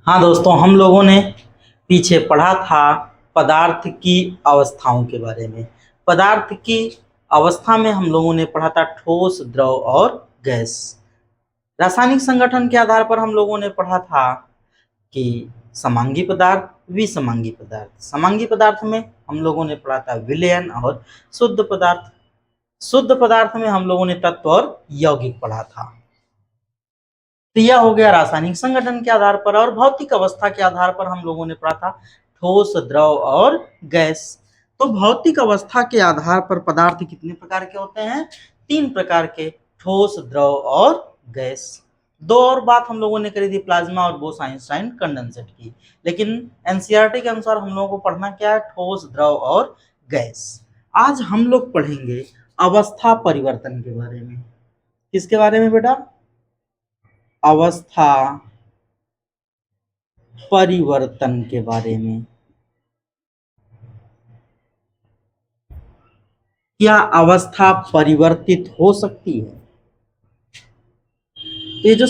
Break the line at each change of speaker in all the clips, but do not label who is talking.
हाँ दोस्तों, हम लोगों ने पीछे पढ़ा था पदार्थ की अवस्थाओं के बारे में। पदार्थ की अवस्था में हम लोगों ने पढ़ा था ठोस, द्रव और गैस। रासायनिक संगठन के आधार पर हम लोगों ने पढ़ा था कि समांगी पदार्थ, विसमांगी पदार्थ। समांगी पदार्थ में हम लोगों ने पढ़ा था विलयन और शुद्ध पदार्थ। शुद्ध पदार्थ में हम लोगों ने तत्व और यौगिक पढ़ा था। तो यह हो गया रासायनिक संगठन के आधार पर। और भौतिक अवस्था के आधार पर हम लोगों ने पढ़ा था ठोस, द्रव और गैस। तो भौतिक अवस्था के आधार पर पदार्थ कितने प्रकार के होते हैं? 3 प्रकार के, ठोस, द्रव और गैस। दो और बात हम लोगों ने करी थी, प्लाज्मा और बोस आइंस्टाइन कंडेंसेट की। लेकिन एनसीईआरटी के अनुसार हम लोगों को पढ़ना क्या है? ठोस, द्रव और गैस। आज हम लोग पढ़ेंगे अवस्था परिवर्तन के बारे में। किसके बारे में बेटा? अवस्था परिवर्तन के बारे में। क्या अवस्था परिवर्तित हो सकती है? तो ये जो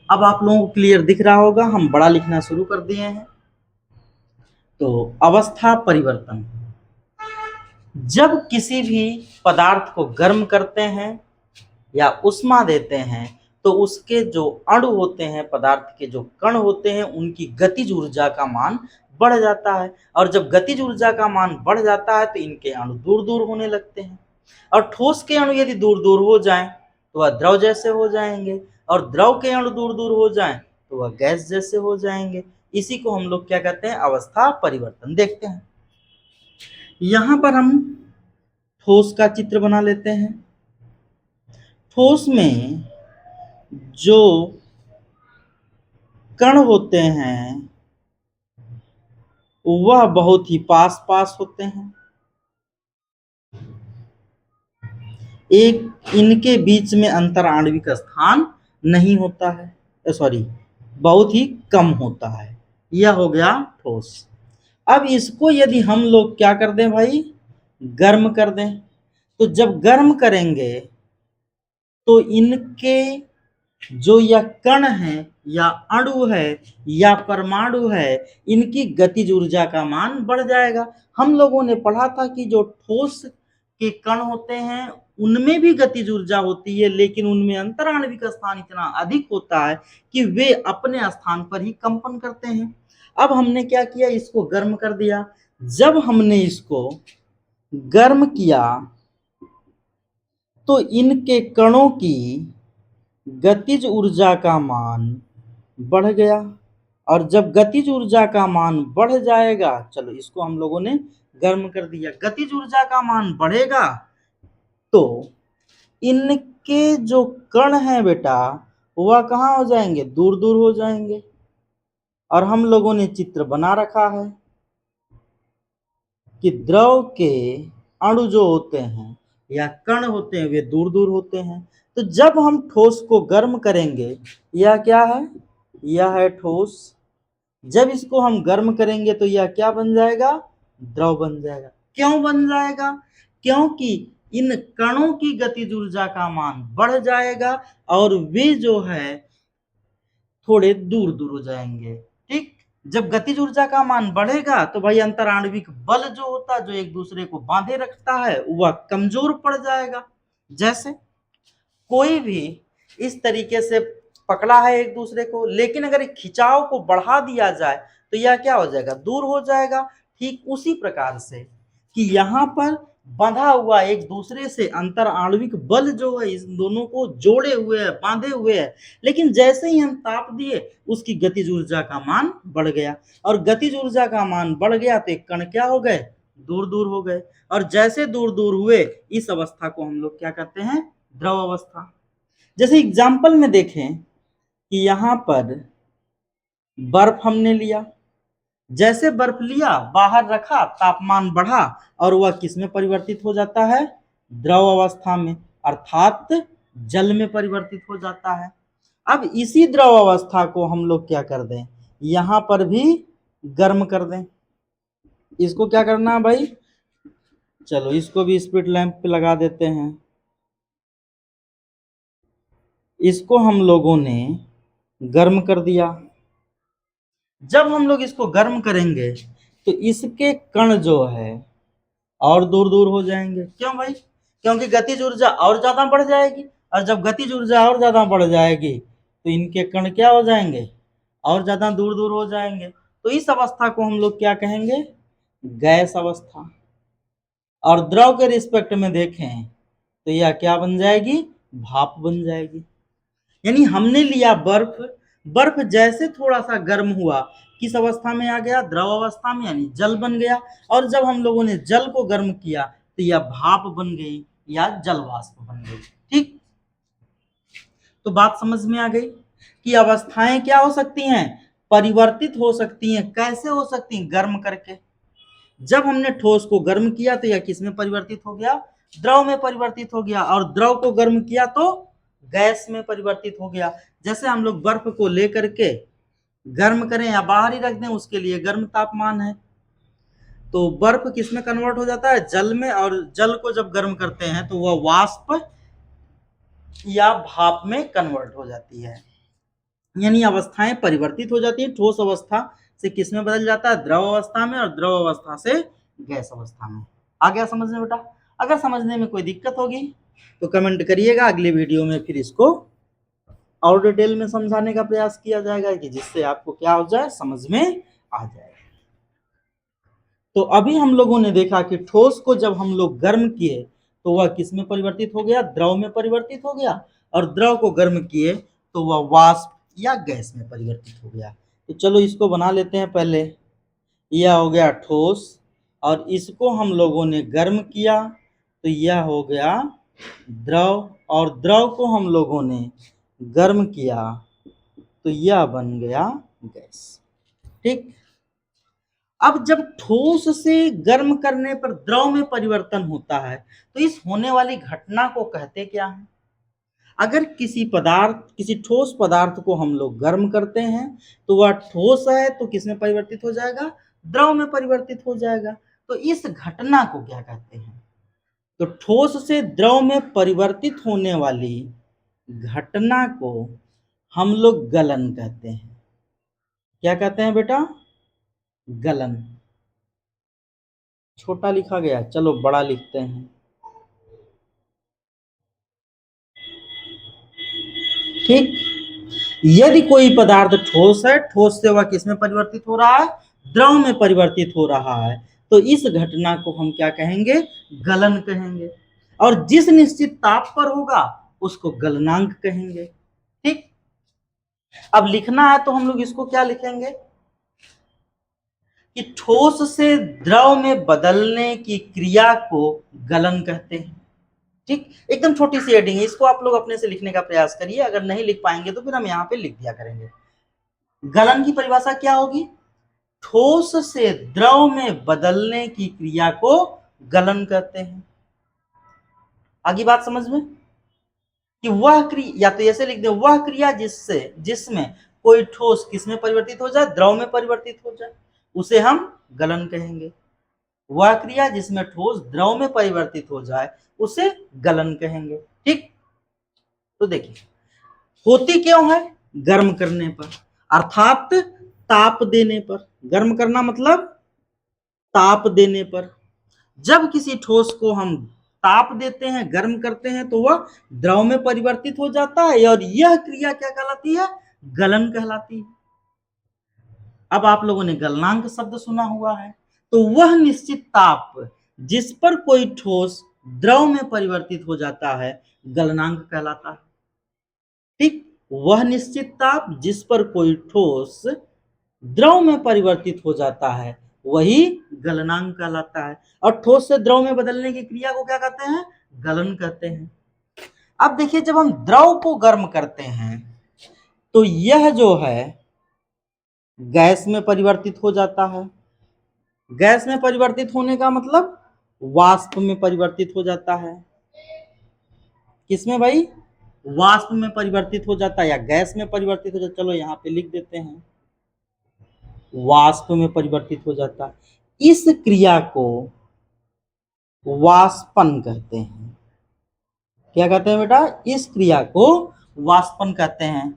अब आप लोगों को क्लियर दिख रहा होगा, हम बड़ा लिखना शुरू कर दिए हैं। तो अवस्था परिवर्तन, जब किसी भी पदार्थ को गर्म करते हैं या उष्मा देते हैं तो उसके जो अणु होते हैं, पदार्थ के जो कण होते हैं, उनकी गतिज ऊर्जा का मान बढ़ जाता है। और जब गतिज ऊर्जा का मान बढ़ जाता है तो इनके अणु दूर दूर होने लगते हैं। और ठोस के अणु यदि दूर दूर हो जाएं तो वह द्रव जैसे हो जाएंगे, और द्रव के अणु दूर दूर हो जाएं तो वह गैस जैसे हो जाएंगे। इसी को हम लोग क्या कहते हैं? अवस्था परिवर्तन। देखते हैं, यहां पर हम ठोस का चित्र बना लेते हैं। ठोस में जो कण होते हैं वह बहुत ही पास पास होते हैं। एक इनके बीच में अंतर आणविक स्थान नहीं होता है, सॉरी, बहुत ही कम होता है। यह हो गया ठोस। अब इसको यदि हम लोग क्या कर दें भाई? गर्म कर दें। तो जब गर्म करेंगे तो इनके जो यह कण है या अणु है या परमाणु है, इनकी गतिज ऊर्जा का मान बढ़ जाएगा। हम लोगों ने पढ़ा था कि जो ठोस के कण होते हैं उनमें भी गतिज ऊर्जा होती है, लेकिन उनमें अंतराण्विक स्थान इतना अधिक होता है कि वे अपने स्थान पर ही कंपन करते हैं। अब हमने क्या किया? इसको गर्म कर दिया। जब हमने इसको गर्म किया तो इनके कणों की गतिज ऊर्जा का मान बढ़ गया। और जब गतिज ऊर्जा का मान बढ़ जाएगा, चलो इसको हम लोगों ने गर्म कर दिया, गतिज ऊर्जा का मान बढ़ेगा तो इनके जो कण हैं बेटा वह कहाँ हो जाएंगे? दूर दूर हो जाएंगे। और हम लोगों ने चित्र बना रखा है कि द्रव के अणु जो होते हैं या कण होते हैं वे दूर दूर होते हैं। तो जब हम ठोस को गर्म करेंगे, यह क्या है? यह है ठोस। जब इसको हम गर्म करेंगे तो यह क्या बन जाएगा? द्रव बन जाएगा। क्यों बन जाएगा? क्योंकि इन कणों की गतिज ऊर्जा का मान बढ़ जाएगा और वे जो है थोड़े दूर दूर हो जाएंगे। ठीक, जब गतिज ऊर्जा का मान बढ़ेगा तो भाई अंतराण्विक बल जो होता है, जो एक दूसरे को बांधे रखता है, वह कमजोर पड़ जाएगा। जैसे कोई भी इस तरीके से पकड़ा है एक दूसरे को, लेकिन अगर एक खिंचाव को बढ़ा दिया जाए तो यह क्या हो जाएगा? दूर हो जाएगा। ठीक उसी प्रकार से कि यहाँ पर बंधा हुआ एक दूसरे से अंतर आणविक बल जो है इस दोनों को जोड़े हुए है, बांधे हुए है, लेकिन जैसे ही हम ताप दिए उसकी गतिज ऊर्जा का मान बढ़ गया। और गतिज ऊर्जा का मान बढ़ गया तो एक कण क्या हो गए? दूर दूर हो गए। और जैसे दूर दूर हुए इस अवस्था को हम लोग क्या कहते हैं? द्रव अवस्था। जैसे एग्जाम्पल में देखें कि यहाँ पर बर्फ हमने लिया, जैसे बर्फ लिया बाहर रखा, तापमान बढ़ा और वह किस में परिवर्तित हो जाता है? द्रव अवस्था में, अर्थात जल में परिवर्तित हो जाता है। अब इसी द्रव अवस्था को हम लोग क्या कर दें? यहाँ पर भी गर्म कर दें। इसको क्या करना है भाई? चलो इसको भी स्पिरिट लैंप पे लगा देते हैं। इसको हम लोगों ने गर्म कर दिया। जब हम लोग इसको गर्म करेंगे तो इसके कण जो है और दूर दूर हो जाएंगे। क्यों भाई? क्योंकि गतिज ऊर्जा और ज्यादा बढ़ जाएगी, और जब गतिज ऊर्जा और ज्यादा बढ़ जाएगी तो इनके कण क्या हो जाएंगे? और ज्यादा दूर दूर हो जाएंगे। तो इस अवस्था को हम लोग क्या कहेंगे? गैस अवस्था। और द्रव के रिस्पेक्ट में देखें तो यह क्या बन जाएगी? भाप बन जाएगी। यानी हमने लिया बर्फ, बर्फ जैसे थोड़ा सा गर्म हुआ किस अवस्था में आ गया? द्रव अवस्था में, यानी जल बन गया। और जब हम लोगों ने जल को गर्म किया तो यह भाप बन गई या जल वाष्प बन गई। ठीक, तो बात समझ में आ गई कि अवस्थाएं क्या हो सकती हैं? परिवर्तित हो सकती हैं। कैसे हो सकती हैं? गर्म करके। जब हमने ठोस को गर्म किया तो यह किस में परिवर्तित हो गया? द्रव में परिवर्तित हो गया। और द्रव को गर्म किया तो गैस में परिवर्तित हो गया। जैसे हम लोग बर्फ को लेकर के गर्म करें या बाहर ही रख दें, उसके लिए गर्म तापमान है। तो बर्फ किस में कन्वर्ट हो जाता है? जल में। और जल को जब गर्म करते हैं तो वह वाष्प या भाप में कन्वर्ट हो जाती है। यानी अवस्थाएं परिवर्तित हो जाती है। ठोस अवस्था से किस में बदल जाता है? द्रव अवस्था में। और द्रव अवस्था से गैस अवस्था में। आ गया समझ में बेटा? अगर समझने में कोई दिक्कत होगी तो कमेंट करिएगा, अगले वीडियो में फिर इसको और डिटेल में समझाने का प्रयास किया जाएगा कि जिससे आपको क्या हो जाए? समझ में आ जाए। तो अभी हम लोगों ने देखा कि ठोस को जब हम लोग गर्म किए तो वह किस में परिवर्तित हो गया? द्रव में परिवर्तित हो गया। और द्रव को गर्म किए तो वह वाष्प या गैस में परिवर्तित हो गया। तो चलो इसको बना लेते हैं पहले। यह हो गया ठोस, और इसको हम लोगों ने गर्म किया तो यह हो गया द्रव। और द्रव को हम लोगों ने गर्म किया तो यह बन गया गैस। ठीक, अब जब ठोस से गर्म करने पर द्रव में परिवर्तन होता है तो इस होने वाली घटना को कहते क्या है? अगर किसी ठोस पदार्थ को हम लोग गर्म करते हैं तो वह ठोस है तो किस में परिवर्तित हो जाएगा? द्रव में परिवर्तित हो जाएगा। तो इस घटना को क्या कहते हैं? तो ठोस से द्रव में परिवर्तित होने वाली घटना को हम लोग गलन कहते हैं। क्या कहते हैं बेटा? गलन। छोटा लिखा गया, चलो बड़ा लिखते हैं। ठीक, यदि कोई पदार्थ ठोस है, ठोस से वह किस में परिवर्तित हो रहा है? द्रव में परिवर्तित हो रहा है। तो इस घटना को हम क्या कहेंगे? गलन कहेंगे। और जिस निश्चित ताप पर होगा उसको गलनांक कहेंगे। ठीक, अब लिखना है तो हम लोग इसको क्या लिखेंगे कि ठोस से द्रव में बदलने की क्रिया को गलन कहते हैं। ठीक, एकदम छोटी सी हेडिंग है, इसको आप लोग अपने से लिखने का प्रयास करिए। अगर नहीं लिख पाएंगे तो फिर हम यहाँ पे लिख दिया करेंगे। गलन की परिभाषा क्या होगी? ठोस से द्रव में बदलने की क्रिया को गलन कहते हैं। आगे बात समझ में कि वह क्रिया, या तो ऐसे लिख दे, वह क्रिया जिसमें कोई ठोस किस में परिवर्तित हो जाए? द्रव में परिवर्तित हो जाए, उसे हम गलन कहेंगे। वह क्रिया जिसमें ठोस द्रव में परिवर्तित हो जाए उसे गलन कहेंगे। ठीक, तो देखिए होती क्यों है? गर्म करने पर, अर्थात ताप देने पर। गर्म करना मतलब ताप देने पर। जब किसी ठोस को हम ताप देते हैं, गर्म करते हैं, तो वह द्रव में परिवर्तित हो जाता है। और यह क्रिया क्या कहलाती है? गलन कहलाती है। अब आप लोगों ने गलनांक शब्द सुना हुआ है, तो वह निश्चित ताप जिस पर कोई ठोस द्रव में परिवर्तित हो जाता है गलनांक कहलाता है। ठीक, वह निश्चित ताप जिस पर कोई ठोस द्रव में परिवर्तित हो जाता है वही गलनांक कहलाता है। और ठोस से द्रव में बदलने की क्रिया को क्या कहते हैं? गलन कहते हैं। अब देखिए जब हम द्रव को गर्म करते हैं तो यह जो है गैस में परिवर्तित हो जाता है। गैस में परिवर्तित होने का मतलब वाष्प में परिवर्तित हो जाता है। किसमें भाई? वाष्प में परिवर्तित हो जाता है या गैस में परिवर्तित हो जाता है। चलो यहाँ पे लिख देते हैं, वाष्प में परिवर्तित हो जाता है। इस क्रिया को वाष्पन कहते हैं। क्या कहते हैं बेटा? इस क्रिया को वाष्पन कहते हैं।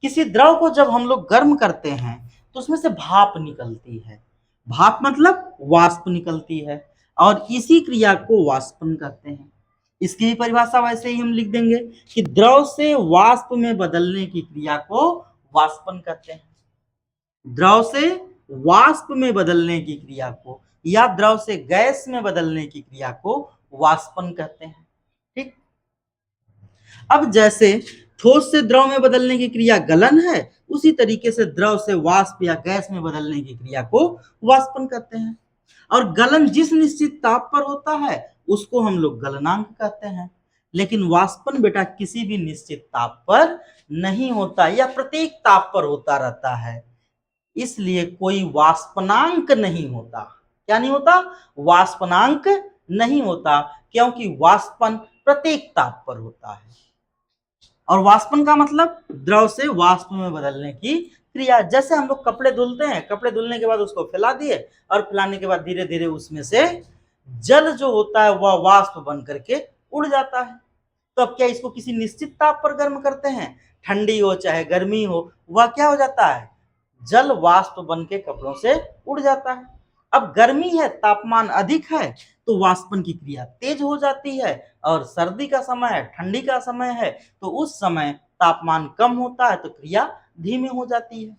किसी द्रव को जब हम लोग गर्म करते हैं तो उसमें से भाप निकलती है। भाप मतलब वाष्प निकलती है और इसी क्रिया को वाष्पन कहते हैं। इसकी भी परिभाषा वैसे ही हम लिख देंगे कि द्रव से वाष्प में बदलने की क्रिया को वाष्पन कहते हैं। द्रव से वाष्प में बदलने की क्रिया को या द्रव से गैस में बदलने की क्रिया को वाष्पन कहते हैं। ठीक। अब जैसे ठोस से द्रव में बदलने की क्रिया गलन है, उसी तरीके से द्रव से वाष्प या गैस में बदलने की क्रिया को वाष्पन कहते हैं। और गलन जिस निश्चित ताप पर होता है उसको हम लोग गलनांक कहते हैं, लेकिन वाष्पन बेटा किसी भी निश्चित ताप पर नहीं होता या प्रत्येक ताप पर होता रहता है, इसलिए कोई वाष्पनांक नहीं होता। क्या नहीं होता? वाष्पनांक नहीं होता, क्योंकि वाष्पन प्रत्येक ताप पर होता है। और वाष्पन का मतलब द्रव से वाष्प में बदलने की क्रिया। जैसे हम लोग कपड़े धुलते हैं, कपड़े धुलने के बाद उसको फैला दिए और फैलाने के बाद धीरे धीरे उसमें से जल जो होता है वह वाष्प बन करके उड़ जाता है। तो अब क्या इसको किसी निश्चित ताप पर गर्म करते हैं, ठंडी हो चाहे गर्मी हो, वह क्या हो जाता है? जल वाष्प बन के कपड़ों से उड़ जाता है। अब गर्मी है, तापमान अधिक है, तो वाष्पन की क्रिया तेज हो जाती है। और सर्दी का समय है, ठंडी का समय है, तो उस समय तापमान कम होता है तो क्रिया धीमी हो जाती है।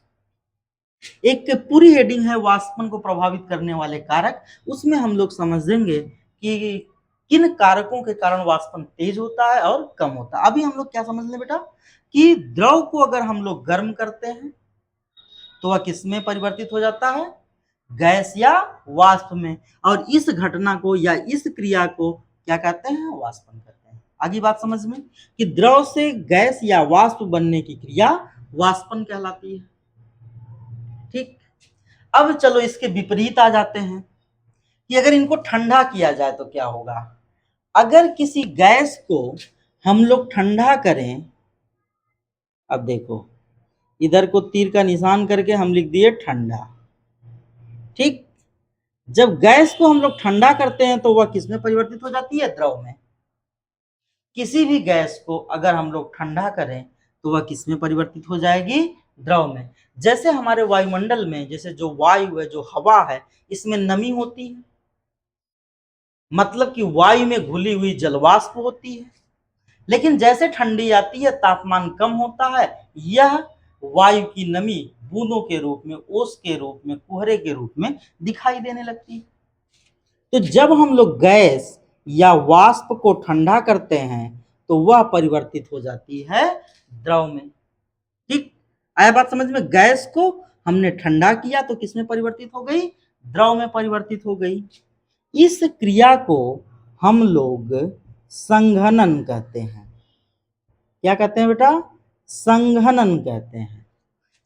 एक पूरी हेडिंग है वाष्पन को प्रभावित करने वाले कारक, उसमें हम लोग समझेंगे कि किन कारकों के कारण वाष्पन तेज होता है और कम होता है। अभी हम लोग क्या समझ लें बेटा कि द्रव को अगर हम लोग गर्म करते हैं तो वह किस में परिवर्तित हो जाता है? गैस या वाष्प में। और इस घटना को या इस क्रिया को क्या कहते हैं? वाष्पन कहते हैं। आगे बात समझ में कि द्रव से गैस या वाष्प बनने की क्रिया वाष्पन कहलाती है। ठीक। अब चलो इसके विपरीत आ जाते हैं कि अगर इनको ठंडा किया जाए तो क्या होगा। अगर किसी गैस को हम लोग ठंडा करें, अब देखो इधर को तीर का निशान करके हम लिख दिए ठंडा। ठीक। जब गैस को हम लोग ठंडा करते हैं तो वह किस में परिवर्तित हो जाती है? द्रव में। किसी भी गैस को अगर हम लोग ठंडा करें तो वह किस में परिवर्तित हो जाएगी? द्रव में। जैसे हमारे वायुमंडल में जैसे जो वायु है, जो हवा है, इसमें नमी होती है, मतलब कि वायु में घुली हुई जलवाष्प होती है। लेकिन जैसे ठंडी आती है, तापमान कम होता है, यह वायु की नमी बूंदों के रूप में, ओस के रूप में, कुहरे के रूप में दिखाई देने लगती है। तो जब हम लोग गैस या वाष्प को ठंडा करते हैं तो वह परिवर्तित हो जाती है द्रव में। ठीक। आया बात समझ में? गैस को हमने ठंडा किया तो किस में परिवर्तित हो गई? द्रव में परिवर्तित हो गई। इस क्रिया को हम लोग संघनन कहते हैं। क्या कहते हैं बेटा? संघनन कहते हैं।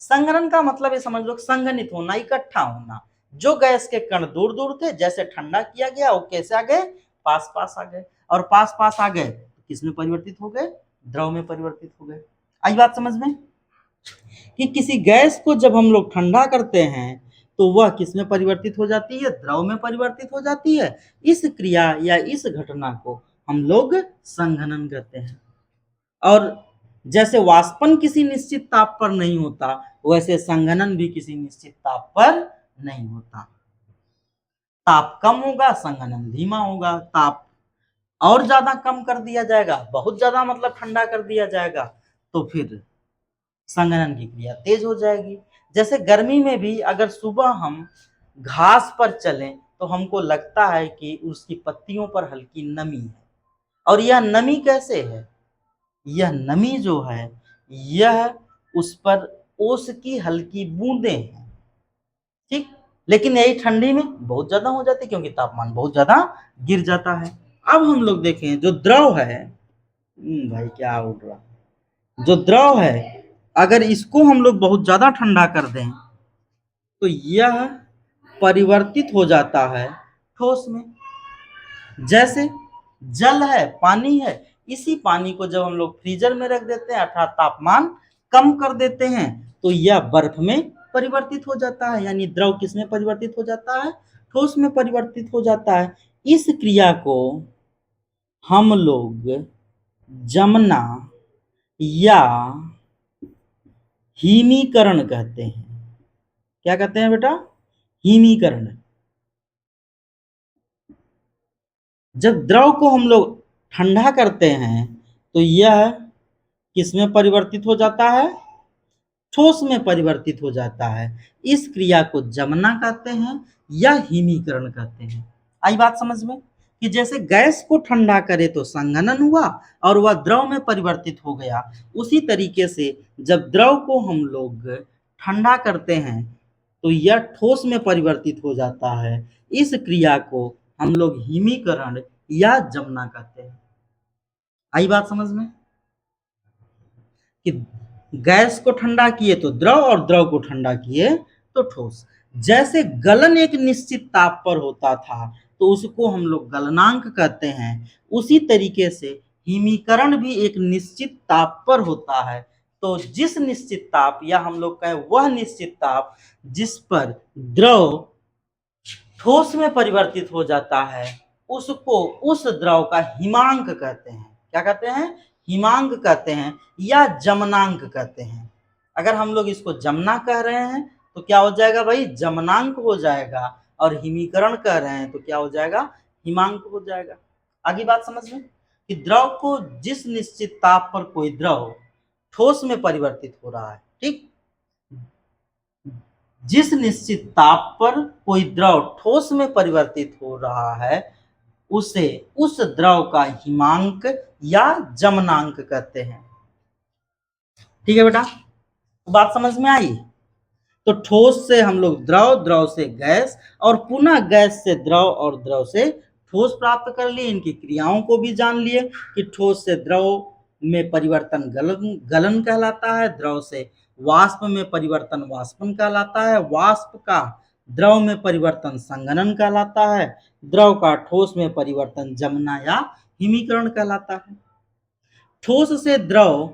संघनन का मतलब ये समझ लो संघनित होना, इकट्ठा होना। जो गैस के कण दूर दूर थे, जैसे ठंडा किया गया वो कैसे आ गए? पास पास आ गए। और पास पास आ गए तो किस में परिवर्तित हो गए? द्रव में परिवर्तित हो गए। आई बात समझ में कि किसी गैस को जब हम लोग ठंडा करते हैं तो वह किस में परिवर्तित हो जाती है? द्रव में परिवर्तित हो जाती है। इस क्रिया या इस घटना को हम लोग संघनन कहते हैं। और जैसे वाष्पन किसी निश्चित ताप पर नहीं होता, वैसे संघनन भी किसी निश्चित ताप पर नहीं होता। ताप कम होगा, संघनन धीमा होगा। ताप और ज्यादा कम कर दिया जाएगा, बहुत ज्यादा मतलब ठंडा कर दिया जाएगा, तो फिर संघनन की क्रिया तेज हो जाएगी। जैसे गर्मी में भी अगर सुबह हम घास पर चलें तो हमको लगता है कि उसकी पत्तियों पर हल्की नमी है। और यह नमी कैसे है? यह नमी जो है, यह उस पर ओस की हल्की बूंदें हैं। ठीक। लेकिन यही ठंडी में बहुत ज्यादा हो जाती है, क्योंकि तापमान बहुत ज्यादा गिर जाता है। अब हम लोग देखें जो द्रव है, भाई क्या उड़ रहा, जो द्रव है अगर इसको हम लोग बहुत ज्यादा ठंडा कर दें तो यह परिवर्तित हो जाता है ठोस में। जैसे जल है, पानी है, इसी पानी को जब हम लोग फ्रीजर में रख देते हैं अर्थात तापमान कम कर देते हैं तो यह बर्फ में परिवर्तित हो जाता है। यानी द्रव किस में परिवर्तित हो जाता है? ठोस में परिवर्तित हो जाता है। इस क्रिया को हम लोग जमना या हिमीकरण कहते हैं। क्या कहते हैं बेटा? हिमीकरण। जब द्रव को हम लोग ठंडा करते हैं तो यह किसमें परिवर्तित हो जाता है? ठोस में परिवर्तित हो जाता है। इस क्रिया को जमना कहते हैं या हिमीकरण कहते हैं। आई बात समझ में कि जैसे गैस को ठंडा करे तो संघनन हुआ और वह द्रव में परिवर्तित हो गया, उसी तरीके से जब द्रव को हम लोग ठंडा करते हैं तो यह ठोस में परिवर्तित हो जाता है। इस क्रिया को हम लोग हिमीकरण या जमना कहते हैं। आई बात समझ में कि गैस को ठंडा किए तो द्रव और द्रव को ठंडा किए तो ठोस। जैसे गलन एक निश्चित ताप पर होता था तो उसको हम लोग गलनांक कहते हैं, उसी तरीके से हिमीकरण भी एक निश्चित ताप पर होता है। तो जिस निश्चित ताप या हम लोग कहें वह निश्चित ताप जिस पर द्रव ठोस में परिवर्तित हो जाता है उसको उस द्रव का हिमांक कहते हैं। क्या कहते हैं? हिमांक कहते हैं या जमनांक कहते हैं। अगर हम लोग इसको जमना कह रहे हैं तो क्या हो जाएगा भाई? जमनांक हो जाएगा। और हिमीकरण कह रहे हैं तो क्या हो जाएगा? हिमांक हो जाएगा। आगे बात समझ में कि द्रव को जिस निश्चित ताप पर कोई द्रव ठोस में परिवर्तित हो रहा है, ठीक, जिस निश्चित ताप पर कोई द्रव ठोस में परिवर्तित हो रहा है उसे उस द्रव का हिमांक या जमनांक कहते हैं। ठीक है बेटा, बात समझ में आई? तो ठोस से हम लोग द्रव, द्रव से गैस और पुनः गैस से द्रव और द्रव से ठोस प्राप्त कर लिए। इनकी क्रियाओं को भी जान लिए कि ठोस से द्रव में परिवर्तन गलन कहलाता है, द्रव से वाष्प में परिवर्तन वाष्पन कहलाता है, वाष्प का द्रव में परिवर्तन संघनन कहलाता है, द्रव का ठोस में परिवर्तन जमना या हिमीकरण कहलाता है। ठोस से द्रव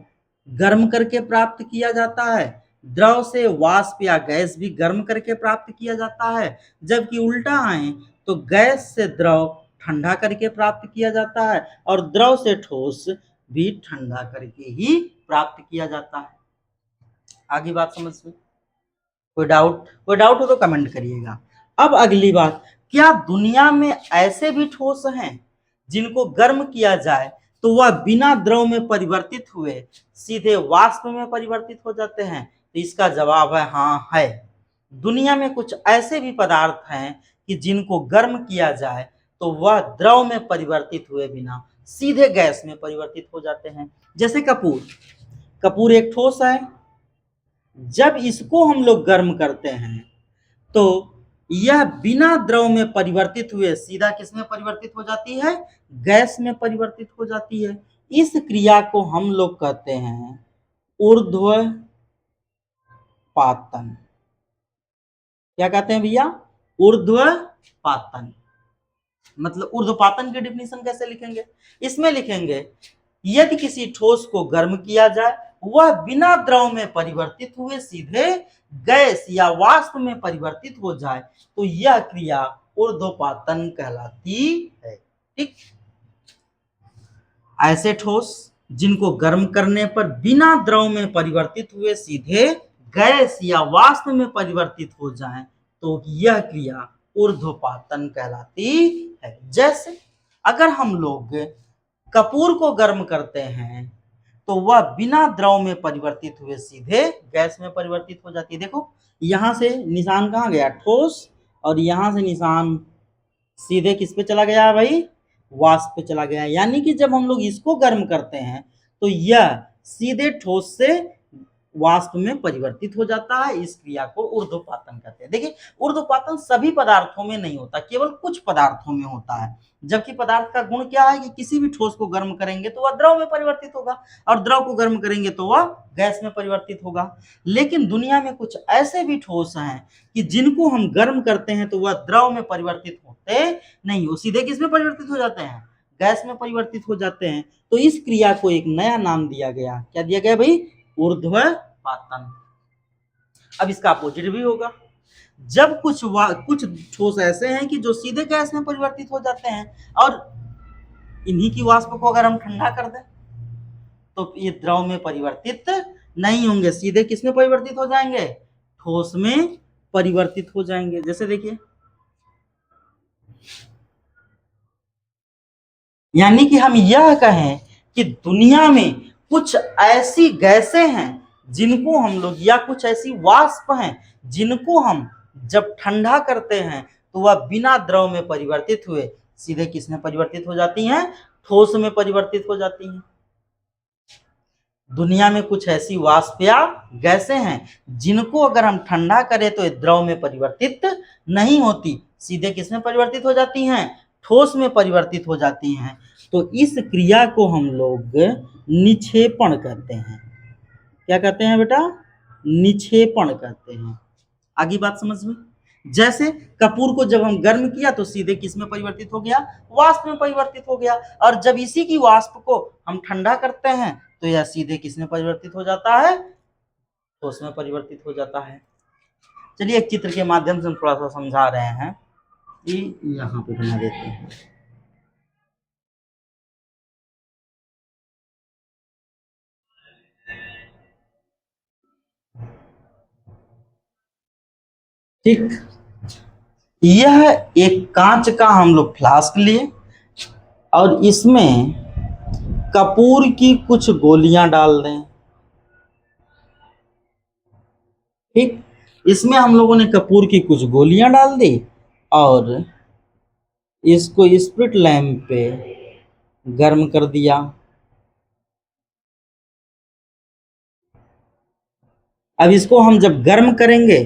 गर्म करके प्राप्त किया जाता है, द्रव से वाष्प या गैस भी गर्म करके प्राप्त किया जाता है, जबकि उल्टा आए तो गैस से द्रव ठंडा करके प्राप्त किया जाता है और द्रव से ठोस भी ठंडा करके ही प्राप्त किया जाता है। आगे बात समझ में? कोई डाउट हो तो कमेंट करिएगा। अब अगली बात, क्या दुनिया में ऐसे भी ठोस हैं जिनको गर्म किया जाए तो वह बिना द्रव में परिवर्तित हुए सीधे वाष्प में परिवर्तित हो जाते हैं? तो इसका जवाब है हाँ, है। दुनिया में कुछ ऐसे भी पदार्थ हैं कि जिनको गर्म किया जाए तो वह द्रव में परिवर्तित हुए बिना सीधे गैस में परिवर्तित हो जाते हैं। जैसे कपूर। कपूर एक ठोस है, जब इसको हम लोग गर्म करते हैं तो यह बिना द्रव में परिवर्तित हुए सीधा किसमें परिवर्तित हो जाती है? गैस में परिवर्तित हो जाती है। इस क्रिया को हम लोग कहते हैं ऊर्ध्वपातन। क्या कहते हैं भैया? ऊर्ध्वपातन। मतलब ऊर्ध्वपातन की डेफिनेशन कैसे लिखेंगे? इसमें लिखेंगे यदि किसी ठोस को गर्म किया जाए वह बिना द्रव में परिवर्तित हुए सीधे गैस या वाष्प में परिवर्तित हो जाए तो यह क्रिया ऊर्ध्वपातन कहलाती है। ठीक, ऐसे ठोस जिनको गर्म करने पर बिना द्रव में परिवर्तित हुए सीधे गैस या वाष्प में परिवर्तित हो जाए तो यह क्रिया ऊर्ध्वपातन कहलाती है। जैसे अगर हम लोग कपूर को गर्म करते हैं तो वह बिना द्रव में परिवर्तित हुए सीधे गैस में परिवर्तित हो जाती है। देखो यहां से निशान कहाँ गया? ठोस। और यहां से निशान सीधे किस पे चला गया भाई? वाष्प पे चला गया। यानी कि जब हम लोग इसको गर्म करते हैं तो यह सीधे ठोस से वाष्प में परिवर्तित हो जाता है। इस क्रिया को ऊर्ध्वपातन कहते हैं। देखिए ऊर्ध्वपातन सभी पदार्थों में नहीं होता, केवल कुछ पदार्थों में होता है। जबकि पदार्थ का गुण क्या है कि किसी भी ठोस को गर्म करेंगे तो वह द्रव में परिवर्तित होगा और द्रव को गर्म करेंगे तो वह गैस में परिवर्तित होगा। लेकिन दुनिया में कुछ ऐसे भी ठोस हैं कि जिनको हम गर्म करते हैं तो वह द्रव में परिवर्तित होते नहीं, वो सीधे किस में परिवर्तित हो जाते हैं? गैस में परिवर्तित हो जाते हैं। तो इस क्रिया को एक नया नाम दिया गया। क्या दिया गया भाई? ऊर्ध्वपातन। अब इसका अपोजिट भी होगा। जब कुछ ठोस ऐसे हैं कि जो सीधे गैस में परिवर्तित हो जाते हैं और इन्हीं की वाष्प को अगर हम ठंडा कर दें तो ये द्रव में परिवर्तित नहीं होंगे, सीधे किस में परिवर्तित हो जाएंगे? ठोस में परिवर्तित हो जाएंगे। जैसे देखिए, यानी कि हम यह कहें कि दुनिया में कुछ ऐसी गैसें हैं जिनको हम लोग, या कुछ ऐसी वाष्प हैं जिनको हम जब ठंडा करते हैं तो वह बिना द्रव में परिवर्तित हुए सीधे किस में परिवर्तित हो जाती हैं? ठोस में परिवर्तित हो जाती हैं। दुनिया में कुछ ऐसी वाष्प या गैसें हैं जिनको अगर हम ठंडा करें तो ये द्रव में परिवर्तित नहीं होती, सीधे किस में परिवर्तित हो जाती हैं? ठोस में परिवर्तित हो जाती हैं। तो इस क्रिया को हम लोग निक्षेपण कहते हैं। क्या कहते हैं बेटा? निक्षेपण कहते हैं। आगे बात समझ में। जैसे कपूर को जब हम गर्म किया तो सीधे किस में परिवर्तित हो गया? वाष्प में परिवर्तित हो गया। और जब इसी की वाष्प को हम ठंडा करते हैं तो यह सीधे किस में परिवर्तित हो जाता है? तो उसमें परिवर्तित हो जाता है। चलिए एक चित्र के माध्यम से हम थोड़ा सा समझा रहे हैं कि यहाँ पे बना देते हैं। ठीक, यह एक कांच का हम लोग फ्लास्क लिए और इसमें कपूर की कुछ गोलियां डाल दें। ठीक, इसमें हम लोगों ने कपूर की कुछ गोलियां डाल दी और इसको स्प्रिट लैंप पे गर्म कर दिया। अब इसको हम जब गर्म करेंगे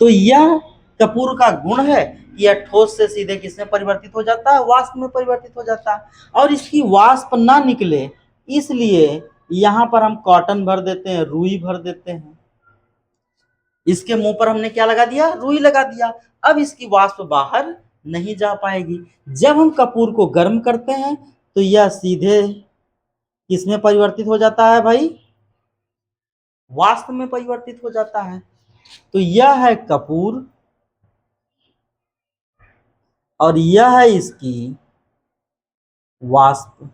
तो यह कपूर का गुण है, यह ठोस से सीधे किसमें परिवर्तित हो जाता है? वाष्प में परिवर्तित हो जाता है। और इसकी वाष्प ना निकले इसलिए यहाँ पर हम कॉटन भर देते हैं, रुई भर देते हैं। इसके मुंह पर हमने क्या लगा दिया? रुई लगा दिया। अब इसकी वाष्प बाहर नहीं जा पाएगी। जब हम कपूर को गर्म करते हैं तो यह सीधे किसमें परिवर्तित हो जाता है भाई? वाष्प में परिवर्तित हो जाता है। तो यह है कपूर और यह है इसकी वाष्प।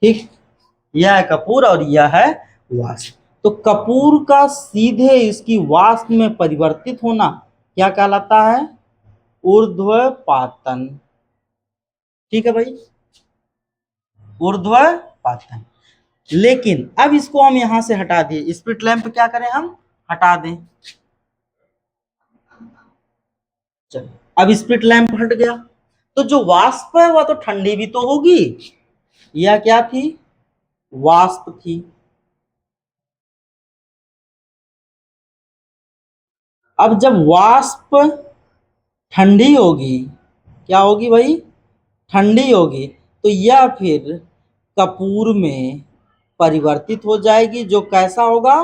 ठीक, यह है कपूर और यह है वाष्प। तो कपूर का सीधे इसकी वाष्प में परिवर्तित होना क्या कहलाता है? ऊर्ध्वपातन। ठीक है भाई, ऊर्ध्वपातन। लेकिन अब इसको हम यहां से हटा दिए, स्प्लिट लैंप क्या करें? हम हटा दें। चलो, अब स्प्लिट लैंप हट गया तो जो वाष्प है वह तो ठंडी भी तो होगी। यह क्या थी? वाष्प थी। अब जब वाष्प ठंडी होगी, क्या होगी भाई? ठंडी होगी तो यह फिर कपूर में परिवर्तित हो जाएगी, जो कैसा होगा?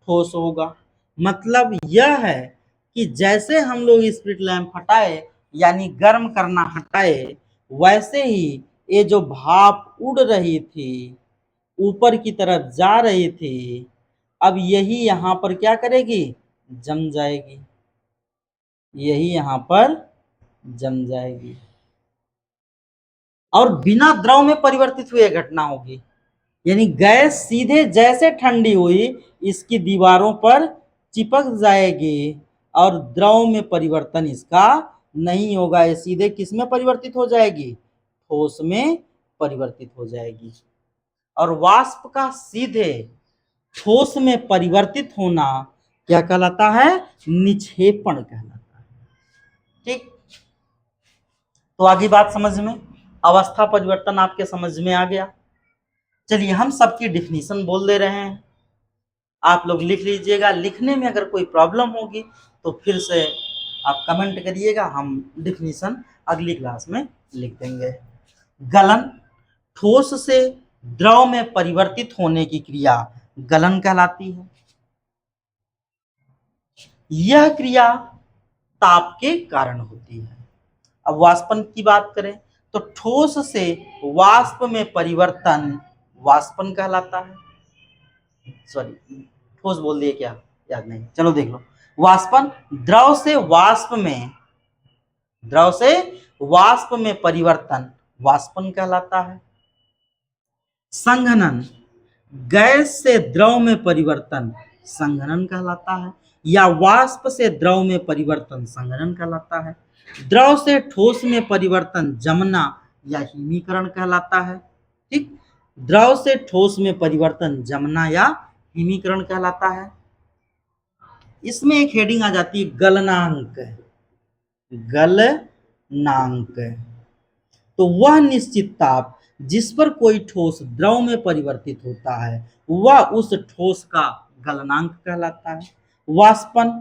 ठोस होगा। मतलब यह है कि जैसे हम लोग स्प्लिट लैंप हटाए यानी गर्म करना हटाए, वैसे ही ये जो भाप उड़ रही थी, ऊपर की तरफ जा रही थी, अब यही यहाँ पर क्या करेगी? जम जाएगी। यही यहाँ पर जम जाएगी और बिना द्रव में परिवर्तित हुए घटना होगी। यानी गैस सीधे जैसे ठंडी हुई इसकी दीवारों पर चिपक जाएगी और द्रव में परिवर्तन इसका नहीं होगा। ये सीधे किस में परिवर्तित हो जाएगी? ठोस में परिवर्तित हो जाएगी। और वाष्प का सीधे ठोस में परिवर्तित होना क्या कहलाता है? निक्षेपण कहलाता है। ठीक, तो आगे बात समझ में, अवस्था परिवर्तन आपके समझ में आ गया। चलिए हम सबकी डिफिनीशन बोल दे रहे हैं, आप लोग लिख लीजिएगा। लिखने में अगर कोई प्रॉब्लम होगी तो फिर से आप कमेंट करिएगा, हम डिफिनीशन अगली क्लास में लिख देंगे। गलन, ठोस से द्रव में परिवर्तित होने की क्रिया गलन कहलाती है। यह क्रिया ताप के कारण होती है। अब वाष्पन की बात करें तो ठोस से वाष्प में परिवर्तन वाष्पन कहलाता है। सॉरी, ठोस बोल दिए क्या? याद नहीं, चलो देख लो। वाष्पन, द्रव से वाष्प में परिवर्तन वाष्पन कहलाता है। संघनन, गैस से द्रव में परिवर्तन संघनन कहलाता है, या वाष्प से द्रव में परिवर्तन संघनन कहलाता है। द्रव से ठोस में परिवर्तन जमना या हिमीकरण कहलाता है। ठीक, द्रव से ठोस में परिवर्तन जमना या हिमीकरण कहलाता है। इसमें एक हेडिंग आ जाती है गलनांक। गलनांक तो वह निश्चित ताप जिस पर कोई ठोस द्रव में परिवर्तित होता है वह उस ठोस का गलनांक कहलाता है। वाष्पन,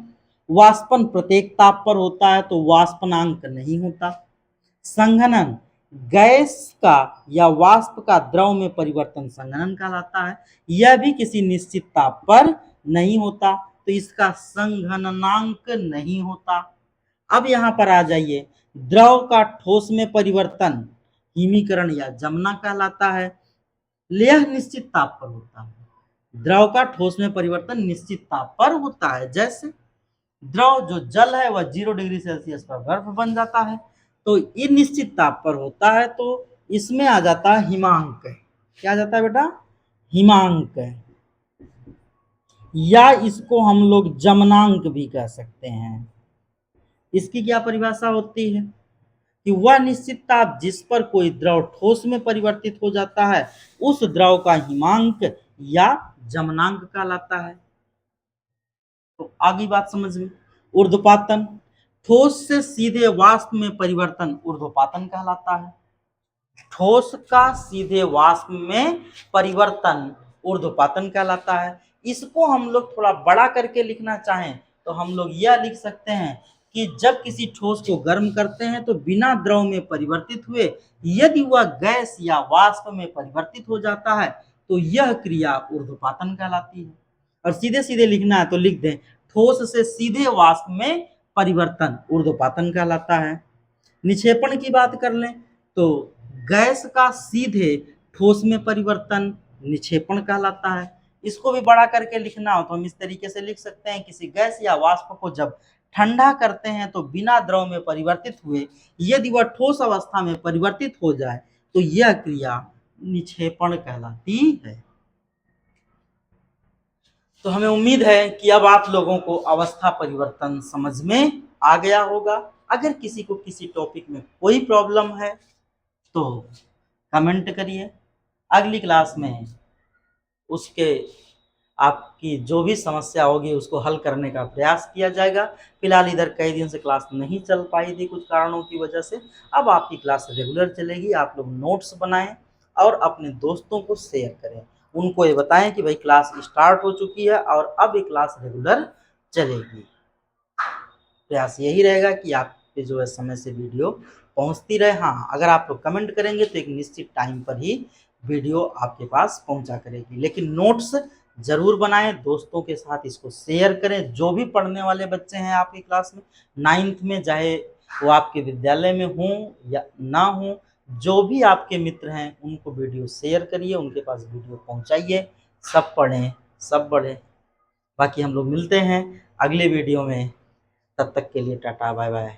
वाष्पन प्रत्येक ताप पर होता है तो वाष्पनांक नहीं होता। संघनन, गैस का या वाष्प का द्रव में परिवर्तन संघनन कहलाता है। यह भी किसी निश्चित ताप पर नहीं होता तो इसका संघननांक नहीं होता। अब यहाँ पर आ जाइए, द्रव का ठोस में परिवर्तन हिमीकरण या जमना कहलाता है। यह निश्चित ताप पर होता है। द्रव का ठोस में परिवर्तन निश्चित ताप पर होता है। जैसे द्रव जो जल है वह 0 डिग्री सेल्सियस पर बर्फ बन जाता है, तो ये निश्चित ताप पर होता है, तो इसमें आ जाता है हिमांक। क्या आ जाता है बेटा? हिमांक। या इसको हम लोग जमनांक भी कह सकते हैं। इसकी क्या परिभाषा होती है कि वह निश्चित ताप जिस पर कोई द्रव ठोस में परिवर्तित हो जाता है उस द्रव का हिमांक या जमनांक कहलाता है। तो आगे बात समझ में। ऊर्ध्वपातन, ठोस से सीधे वाष्प में परिवर्तन ऊर्ध्वपातन कहलाता है। ठोस का सीधे वाष्प में परिवर्तन ऊर्ध्वपातन कहलाता है। इसको हम लोग थोड़ा बड़ा करके लिखना चाहें तो हम लोग यह लिख सकते हैं कि जब किसी ठोस को गर्म करते हैं तो बिना द्रव में परिवर्तित हुए यदि वह गैस या वाष्प में परिवर्तित हो जाता है तो यह क्रिया ऊर्ध्वपातन कहलाती है। और सीधे सीधे लिखना है तो लिख दें, ठोस से सीधे वाष्प में परिवर्तन ऊर्ध्वपातन कहलाता है। निक्षेपण की बात कर लें तो गैस का सीधे ठोस में परिवर्तन निक्षेपण कहलाता है। इसको भी बड़ा करके लिखना हो तो हम इस तरीके से लिख सकते हैं, किसी गैस या वाष्प को जब ठंडा करते हैं तो बिना द्रव में परिवर्तित हुए यदि वह ठोस अवस्था में परिवर्तित हो जाए तो यह क्रिया निक्षेपण कहलाती है। तो हमें उम्मीद है कि अब आप लोगों को अवस्था परिवर्तन समझ में आ गया होगा। अगर किसी को किसी टॉपिक में कोई प्रॉब्लम है तो कमेंट करिए, अगली क्लास में उसके आपकी जो भी समस्या होगी उसको हल करने का प्रयास किया जाएगा। फिलहाल इधर कई दिन से क्लास नहीं चल पाई थी कुछ कारणों की वजह से, अब आपकी क्लास रेगुलर चलेगी। आप लोग नोट्स बनाएं और अपने दोस्तों को शेयर करें, उनको ये बताएं कि भाई क्लास स्टार्ट हो चुकी है और अब ये क्लास रेगुलर चलेगी। प्रयास यही रहेगा कि आप पे जो है समय से वीडियो पहुंचती रहे। हाँ, अगर आप लोग कमेंट करेंगे तो एक निश्चित टाइम पर ही वीडियो आपके पास पहुंचा करेगी। लेकिन नोट्स जरूर बनाएं, दोस्तों के साथ इसको शेयर करें। जो भी पढ़ने वाले बच्चे हैं आपकी क्लास में 9th में, चाहे वो आपके विद्यालय में हों या ना हों, जो भी आपके मित्र हैं उनको वीडियो शेयर करिए, उनके पास वीडियो पहुंचाइए। सब पढ़ें, सब बढ़ें। बाकी हम लोग मिलते हैं अगले वीडियो में, तब तक के लिए टाटा बाय बाय।